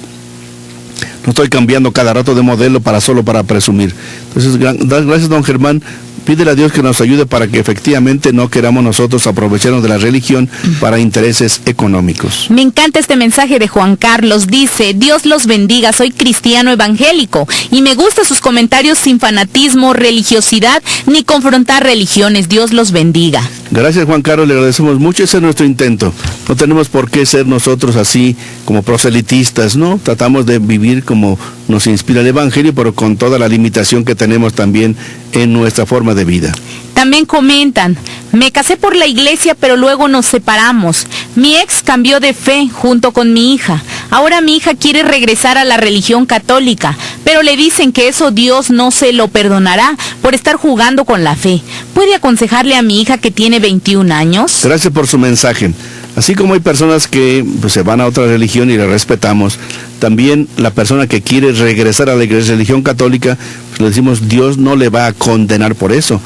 No estoy cambiando cada rato de modelo solo para presumir. Entonces, gracias, don Germán. Pídele a Dios que nos ayude para que efectivamente no queramos nosotros aprovecharnos de la religión para intereses económicos. Me encanta este mensaje de Juan Carlos. Dice, Dios los bendiga, soy cristiano evangélico y me gustan sus comentarios sin fanatismo, religiosidad, ni confrontar religiones. Dios los bendiga. Gracias, Juan Carlos, le agradecemos mucho. Ese es nuestro intento. No tenemos por qué ser nosotros así como proselitistas, ¿no? Tratamos de vivir como nos inspira el Evangelio, pero con toda la limitación que tenemos también en nuestra forma de vida. También comentan, me casé por la iglesia pero luego nos separamos. Mi ex cambió de fe junto con mi hija. Ahora mi hija quiere regresar a la religión católica, pero le dicen que eso Dios no se lo perdonará por estar jugando con la fe. ¿Puede aconsejarle a mi hija que tiene 21 años? Gracias por su mensaje. Así como hay personas que pues, se van a otra religión y le respetamos, también la persona que quiere regresar a la religión católica, pues le decimos, Dios no le va a condenar por eso.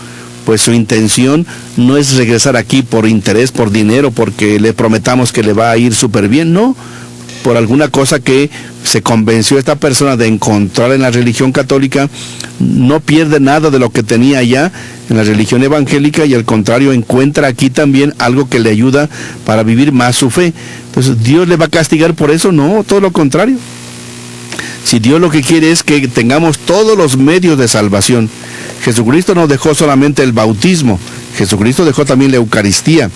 pues su intención no es regresar aquí por interés, por dinero, porque le prometamos que le va a ir súper bien, no, por alguna cosa que se convenció esta persona de encontrar en la religión católica, no pierde nada de lo que tenía allá en la religión evangélica y al contrario encuentra aquí también algo que le ayuda para vivir más su fe. Entonces, ¿Dios le va a castigar por eso? No, todo lo contrario. Si Dios lo que quiere es que tengamos todos los medios de salvación. Jesucristo no dejó solamente el bautismo, Jesucristo dejó también la Eucaristía.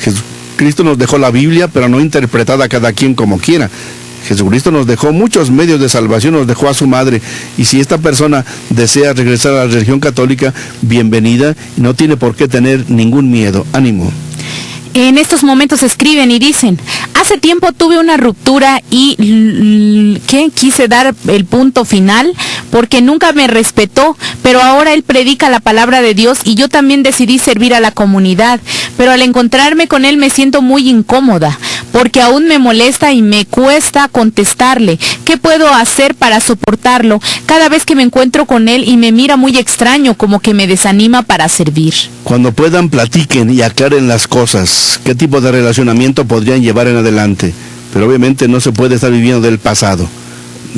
Jesucristo nos dejó la Biblia, pero no interpretada cada quien como quiera. Jesucristo nos dejó muchos medios de salvación, nos dejó a su madre. Y si esta persona desea regresar a la religión católica, bienvenida, y no tiene por qué tener ningún miedo. Ánimo. En estos momentos escriben y dicen, hace tiempo tuve una ruptura y quise dar el punto final porque nunca me respetó, pero ahora él predica la palabra de Dios y yo también decidí servir a la comunidad, pero al encontrarme con él me siento muy incómoda porque aún me molesta y me cuesta contestarle. ¿Qué puedo hacer para soportarlo? Cada vez que me encuentro con él y me mira muy extraño, como que me desanima para servir. Cuando puedan, platiquen y aclaren las cosas. ¿Qué tipo de relacionamiento podrían llevar en adelante? Pero obviamente no se puede estar viviendo del pasado.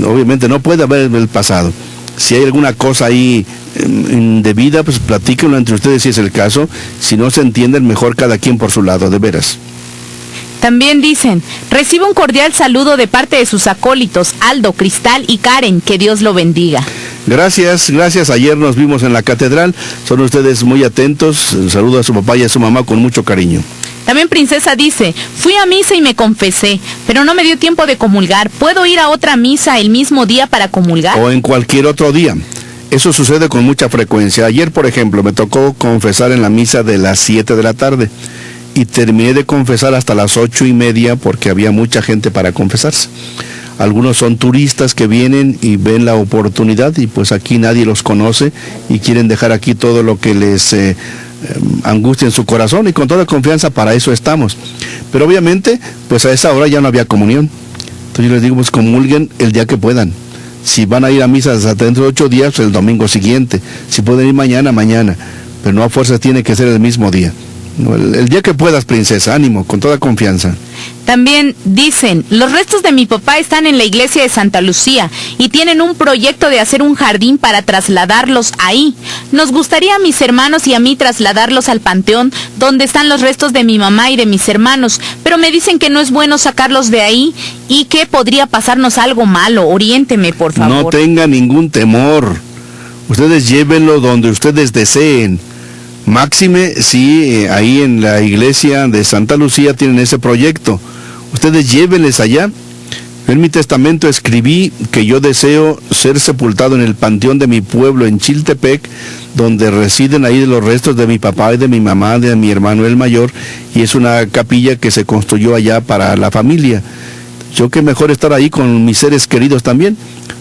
Obviamente no puede haber el pasado. Si hay alguna cosa ahí indebida, pues platíquenlo entre ustedes si es el caso. Si no se entienden, mejor cada quien por su lado, de veras. También dicen, recibe un cordial saludo de parte de sus acólitos, Aldo, Cristal y Karen, que Dios lo bendiga. Gracias. Ayer nos vimos en la catedral, son ustedes muy atentos. Saludo a su papá y a su mamá con mucho cariño. También Princesa dice, fui a misa y me confesé, pero no me dio tiempo de comulgar. ¿Puedo ir a otra misa el mismo día para comulgar? O en cualquier otro día. Eso sucede con mucha frecuencia. Ayer, por ejemplo, me tocó confesar en la misa de las 7 de la tarde. Y terminé de confesar hasta las 8:30 porque había mucha gente para confesarse. Algunos son turistas que vienen y ven la oportunidad y pues aquí nadie los conoce y quieren dejar aquí todo lo que les angustia en su corazón y con toda confianza para eso estamos. Pero obviamente pues a esa hora ya no había comunión. Entonces yo les digo pues comulguen el día que puedan. Si van a ir a misa hasta dentro de 8 días, pues el domingo siguiente. Si pueden ir mañana, mañana. Pero no a fuerza tiene que ser el mismo día. El día que puedas, princesa, ánimo, con toda confianza. También dicen, los restos de mi papá están en la iglesia de Santa Lucía y tienen un proyecto de hacer un jardín para trasladarlos ahí. Nos gustaría a mis hermanos y a mí trasladarlos al panteón donde están los restos de mi mamá y de mis hermanos, pero me dicen que no es bueno sacarlos de ahí y que podría pasarnos algo malo. Oriénteme, por favor. No tenga ningún temor. Ustedes llévenlo donde ustedes deseen. Máxime, sí, ahí en la iglesia de Santa Lucía tienen ese proyecto. Ustedes llévenles allá. En mi testamento escribí que yo deseo ser sepultado en el panteón de mi pueblo en Chiltepec, donde residen ahí los restos de mi papá y de mi mamá, de mi hermano el mayor, y es una capilla que se construyó allá para la familia. Yo qué mejor estar ahí con mis seres queridos también.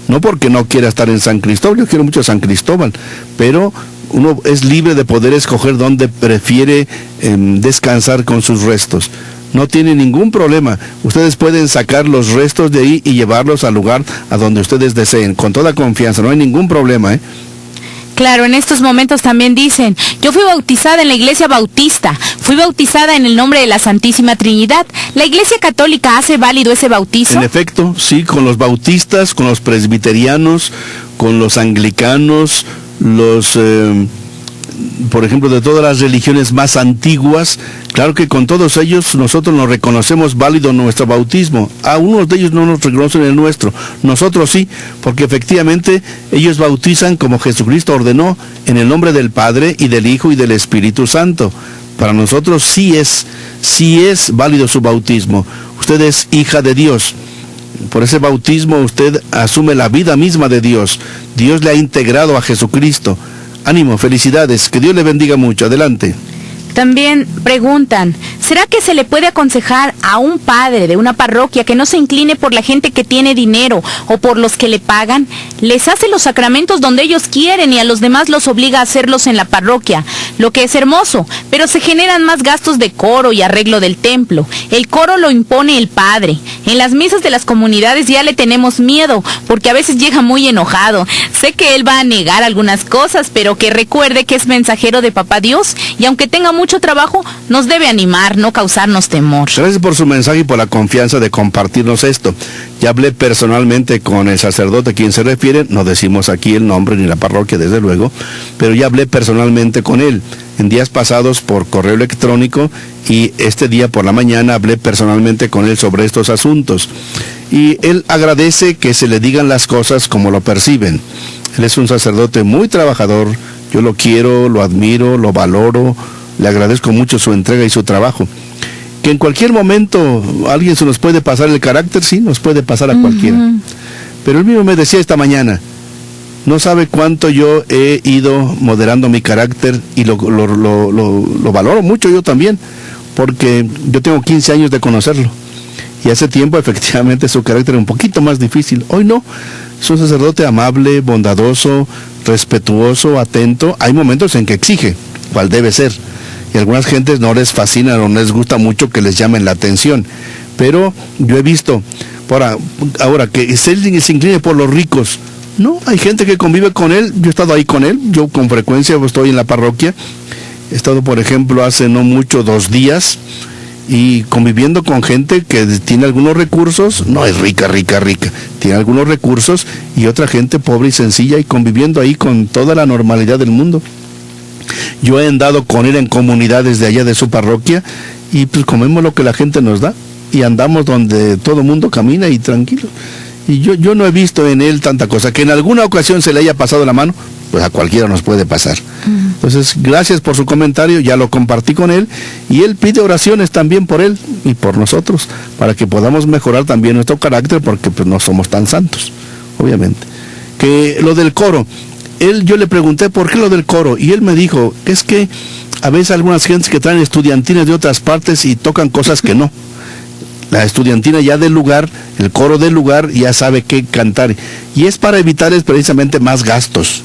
No porque no quiera estar en San Cristóbal, yo quiero mucho a San Cristóbal, pero uno es libre de poder escoger dónde prefiere descansar con sus restos. No tiene ningún problema. Ustedes pueden sacar los restos de ahí y llevarlos al lugar a donde ustedes deseen, con toda confianza, no hay ningún problema, ¿eh? Claro, en estos momentos también dicen, yo fui bautizada en la iglesia bautista, fui bautizada en el nombre de la Santísima Trinidad. ¿La iglesia católica hace válido ese bautizo? En efecto, sí, con los bautistas, con los presbiterianos, con los anglicanos, por ejemplo, de todas las religiones más antiguas, claro que con todos ellos nosotros nos reconocemos válido nuestro bautismo. A unos de ellos no nos reconocen el nuestro, nosotros sí, porque efectivamente ellos bautizan como Jesucristo ordenó, en el nombre del Padre y del Hijo y del Espíritu Santo. Para nosotros sí es válido su bautismo. Usted es hija de Dios. Por ese bautismo usted asume la vida misma de Dios. Dios le ha integrado a Jesucristo. Ánimo, felicidades, que Dios le bendiga mucho. Adelante. También preguntan, ¿Será que se le puede aconsejar a un padre de una parroquia que no se incline por la gente que tiene dinero o por los que le pagan? Les hace los sacramentos donde ellos quieren y a los demás los obliga a hacerlos en la parroquia, lo que es hermoso, pero se generan más gastos de coro y arreglo del templo. El coro lo impone el padre. En las misas de las comunidades ya le tenemos miedo, porque a veces llega muy enojado. Sé que él va a negar algunas cosas, pero que recuerde que es mensajero de Papá Dios, y aunque tenga mucho trabajo, nos debe animar, no causarnos temor. Gracias por su mensaje y por la confianza de compartirnos esto. Ya hablé personalmente con el sacerdote a quien se refiere, no decimos aquí el nombre ni la parroquia, desde luego, pero ya hablé personalmente con él en días pasados por correo electrónico, y este día por la mañana hablé personalmente con él sobre estos asuntos. Y él agradece que se le digan las cosas como lo perciben. Él es un sacerdote muy trabajador, yo lo quiero, lo admiro, lo valoro, le agradezco mucho su entrega y su trabajo. Que en cualquier momento alguien se nos puede pasar el carácter, sí, nos puede pasar a cualquiera. Pero él mismo me decía esta mañana, no sabe cuánto yo he ido moderando mi carácter, y lo valoro mucho yo también, porque yo tengo 15 años de conocerlo. Y hace tiempo efectivamente su carácter era un poquito más difícil. Hoy no, es un sacerdote amable, bondadoso, respetuoso, atento. Hay momentos en que exige, cual debe ser. Y a algunas gentes no les fascina o no les gusta mucho que les llamen la atención. Pero yo he visto, ahora que se incline por los ricos. No, hay gente que convive con él. Yo he estado ahí con él, yo con frecuencia estoy en la parroquia. He estado, por ejemplo, hace no mucho, 2 días, y conviviendo con gente que tiene algunos recursos, no es rica, tiene algunos recursos, y otra gente pobre y sencilla, y conviviendo ahí con toda la normalidad del mundo. Yo he andado con él en comunidades de allá de su parroquia, y pues comemos lo que la gente nos da, y andamos donde todo el mundo camina y tranquilo. Y yo no he visto en él tanta cosa, que en alguna ocasión se le haya pasado la mano, pues a cualquiera nos puede pasar. Entonces, gracias por su comentario, ya lo compartí con él, y él pide oraciones también por él y por nosotros, para que podamos mejorar también nuestro carácter, porque pues no somos tan santos, obviamente. Que lo del coro, yo le pregunté por qué lo del coro, y él me dijo, es que a veces algunas gentes que traen estudiantinas de otras partes y tocan cosas que no. La estudiantina ya del lugar, el coro del lugar, ya sabe qué cantar, y es para evitarles precisamente más gastos.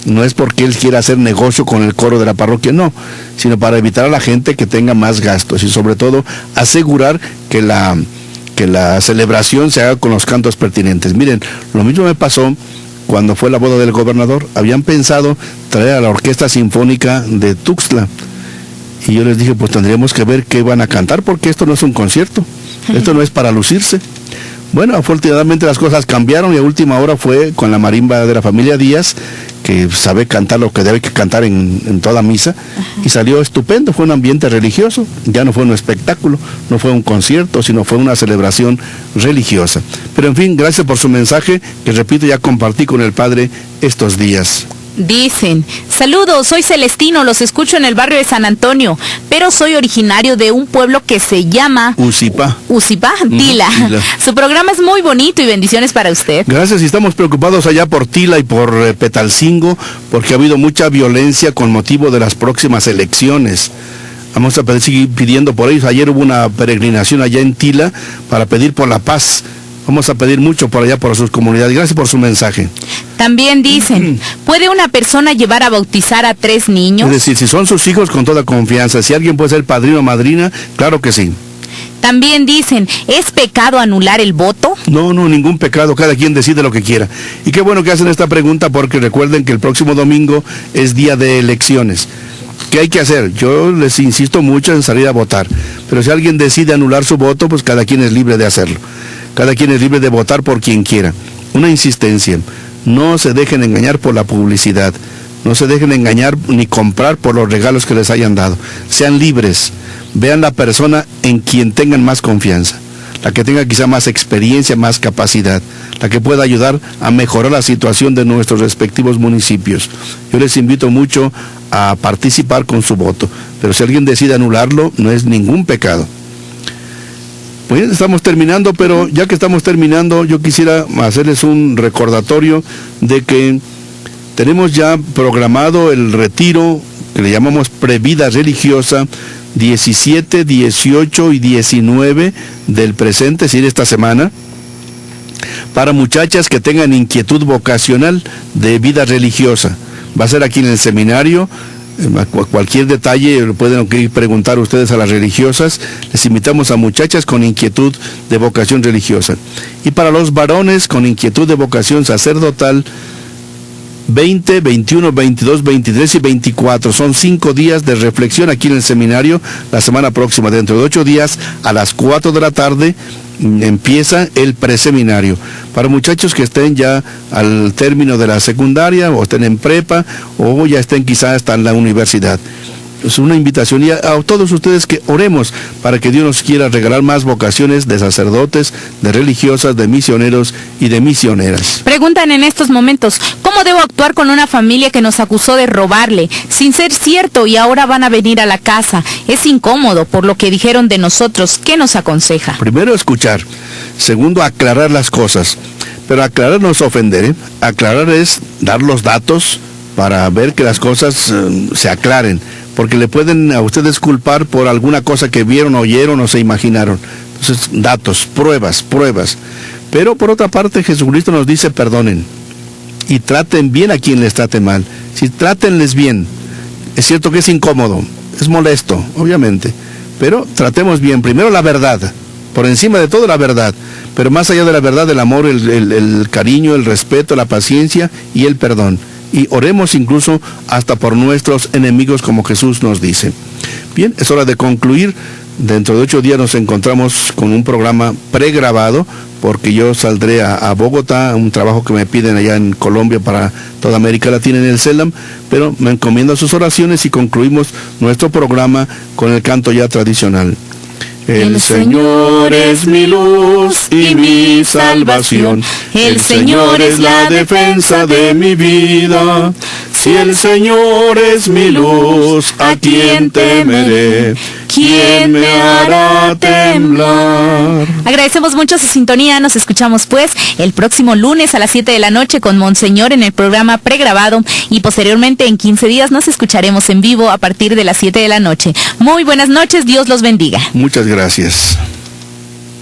No es porque él quiera hacer negocio con el coro de la parroquia, no, sino para evitar a la gente que tenga más gastos, y sobre todo asegurar que la celebración se haga con los cantos pertinentes. Miren, lo mismo me pasó cuando fue la boda del gobernador. Habían pensado traer a la Orquesta Sinfónica de Tuxtla, y yo les dije, pues tendríamos que ver qué van a cantar, porque esto no es un concierto, esto no es para lucirse. Bueno, afortunadamente las cosas cambiaron, y a última hora fue con la marimba de la familia Díaz, que sabe cantar lo que debe cantar en toda misa, y salió estupendo. Fue un ambiente religioso, ya no fue un espectáculo, no fue un concierto, sino fue una celebración religiosa. Pero en fin, gracias por su mensaje, que repito, ya compartí con el padre estos días. Dicen, saludos, soy Celestino, los escucho en el barrio de San Antonio, pero soy originario de un pueblo que se llama Ucipá, Tila. Tila. Su programa es muy bonito y bendiciones para usted. Gracias, y estamos preocupados allá por Tila y por Petalcingo, porque ha habido mucha violencia con motivo de las próximas elecciones. Vamos a seguir pidiendo por ellos. Ayer hubo una peregrinación allá en Tila para pedir por la paz. Vamos a pedir mucho por allá, por sus comunidades. Gracias por su mensaje. También dicen, ¿puede una persona llevar a bautizar a 3 niños? Es decir, si son sus hijos, con toda confianza. Si alguien puede ser padrino o madrina, claro que sí. También dicen, ¿es pecado anular el voto? No, ningún pecado, cada quien decide lo que quiera. Y qué bueno que hacen esta pregunta, porque recuerden que el próximo domingo es día de elecciones. ¿Qué hay que hacer? Yo les insisto mucho en salir a votar, pero si alguien decide anular su voto, pues cada quien es libre de hacerlo. Cada quien es libre de votar por quien quiera. Una insistencia, no se dejen engañar por la publicidad, no se dejen engañar ni comprar por los regalos que les hayan dado. Sean libres, vean la persona en quien tengan más confianza, la que tenga quizá más experiencia, más capacidad, la que pueda ayudar a mejorar la situación de nuestros respectivos municipios. Yo les invito mucho a participar con su voto, pero si alguien decide anularlo, no es ningún pecado. Pues estamos terminando, pero ya que estamos terminando, yo quisiera hacerles un recordatorio de que tenemos ya programado el retiro que le llamamos Previda Religiosa 17, 18 y 19 del presente, es decir, esta semana, para muchachas que tengan inquietud vocacional de vida religiosa. Va a ser aquí en el seminario. Cualquier detalle lo pueden preguntar ustedes a las religiosas. Les invitamos a muchachas con inquietud de vocación religiosa. Y para los varones con inquietud de vocación sacerdotal, 20, 21, 22, 23 y 24. Son 5 días de reflexión aquí en el seminario. La semana próxima, dentro de 8 días, a las 4 de la tarde, empieza el preseminario. Para muchachos que estén ya al término de la secundaria, o estén en prepa, o ya estén quizás hasta en la universidad. Es una invitación y a todos ustedes que oremos para que Dios nos quiera regalar más vocaciones de sacerdotes, de religiosas, de misioneros y de misioneras. Preguntan en estos momentos, ¿cómo debo actuar con una familia que nos acusó de robarle, sin ser cierto, y ahora van a venir a la casa? Es incómodo por lo que dijeron de nosotros. ¿Qué nos aconseja? Primero, escuchar. Segundo, aclarar las cosas. Pero aclarar no es ofender, ¿eh? Aclarar es dar los datos para ver que las cosas se aclaren. Porque le pueden a ustedes culpar por alguna cosa que vieron, oyeron o se imaginaron. Entonces, datos, pruebas. Pero por otra parte, Jesucristo nos dice perdonen. Y traten bien a quien les trate mal. Si trátenles bien. Es cierto que es incómodo, es molesto, obviamente. Pero tratemos bien. Primero la verdad. Por encima de todo la verdad. Pero más allá de la verdad, el amor, el cariño, el respeto, la paciencia y el perdón. Y oremos incluso hasta por nuestros enemigos, como Jesús nos dice. Bien, es hora de concluir. Dentro de 8 días nos encontramos con un programa pregrabado, porque yo saldré a Bogotá, un trabajo que me piden allá en Colombia para toda América Latina en el CELAM, pero me encomiendo a sus oraciones y concluimos nuestro programa con el canto ya tradicional. El Señor es mi luz y mi salvación. El Señor es la defensa de mi vida. Si el Señor es mi luz, ¿a quién temeré? ¿Quién me hará temblar? Agradecemos mucho su sintonía. Nos escuchamos pues el próximo lunes a las 7 de la noche con Monseñor en el programa pregrabado, y posteriormente en 15 días nos escucharemos en vivo a partir de las 7 de la noche. Muy buenas noches, Dios los bendiga. Muchas gracias.